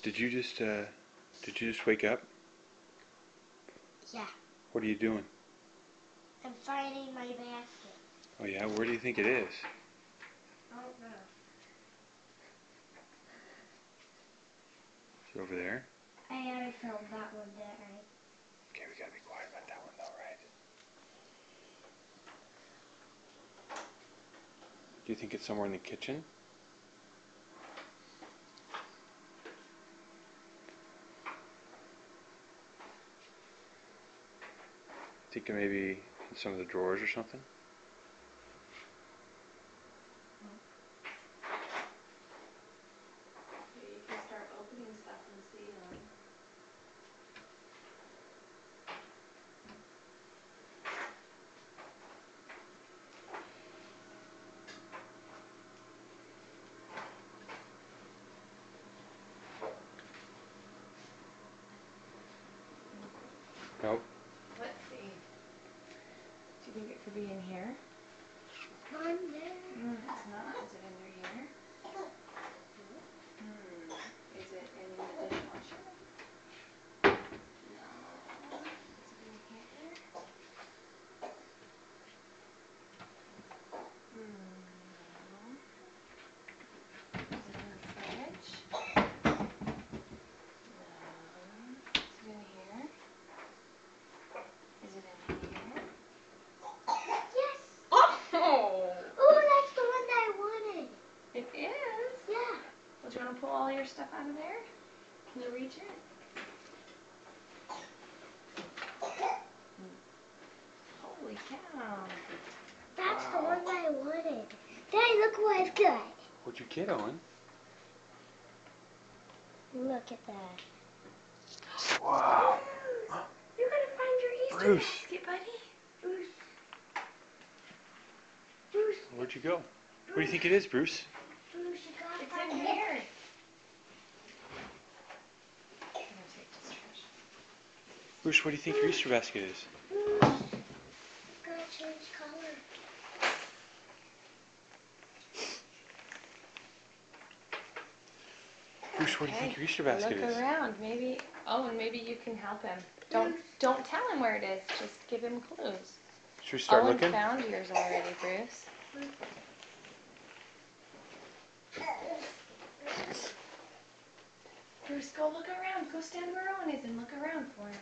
Did you just wake up? Yeah. What are you doing? I'm finding my basket. Oh yeah, where do you think it is? I don't know. Is it over there? I already filmed that one, didn't I? Okay, we gotta be quiet about that one though, right? Do you think it's somewhere in the kitchen? Think it maybe in some of the drawers or something? Maybe you can start opening stuff and see. Nope. Let's see. Do you think it could be in here? On there. It's not. Is it under here? Is it in the dishwasher? No. Is it in here? No. Is it in the fridge? No. Is it in here? Is it in here? Yes. Oh! Oh, that's the one that I wanted. It is? Yeah. Well, do you want to pull all your stuff out of there? Can you reach it? Holy cow. That's Wow. the one that I wanted. Daddy, look what I've got. What'd you get, Owen? Look at that. Wow. You gotta find your Easter Bruce. basket, buddy. Bruce. Bruce. Where'd you go? What do you think it is, Bruce? Bruce, you gotta It's find in it. here. I'm gonna take this trash. Bruce, what do you think your Easter basket is? Bruce. Gotta change color. Bruce, what do you think your Easter basket Look is? around. Maybe. Oh, and maybe you can help him. Don't tell him where it is. Just give him clues. Should we start Owen looking? found yours already, Bruce. Bruce, go look around. Go stand where Owen is and look around for it.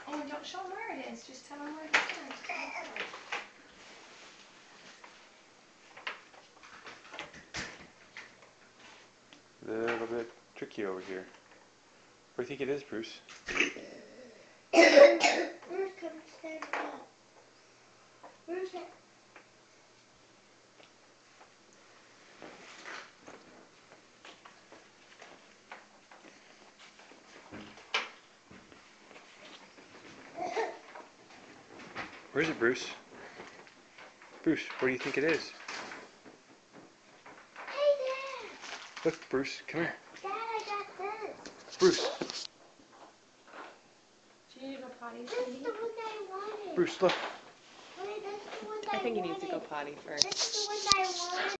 Oh, and don't show him where it is. Just tell him where to stand. A little bit tricky over here. What do you think it is, Bruce? Bruce, come stand up. Bruce. Where is it, Bruce? Bruce, what do you think it is? Hey, Dad. Look, Bruce, come here. Dad, I got this. Bruce. Do you need to go potty, This is sweetie? the one that I wanted. Bruce, look. Wait, that's the one that I think he wanted. needs to go potty first. This is the one that I wanted.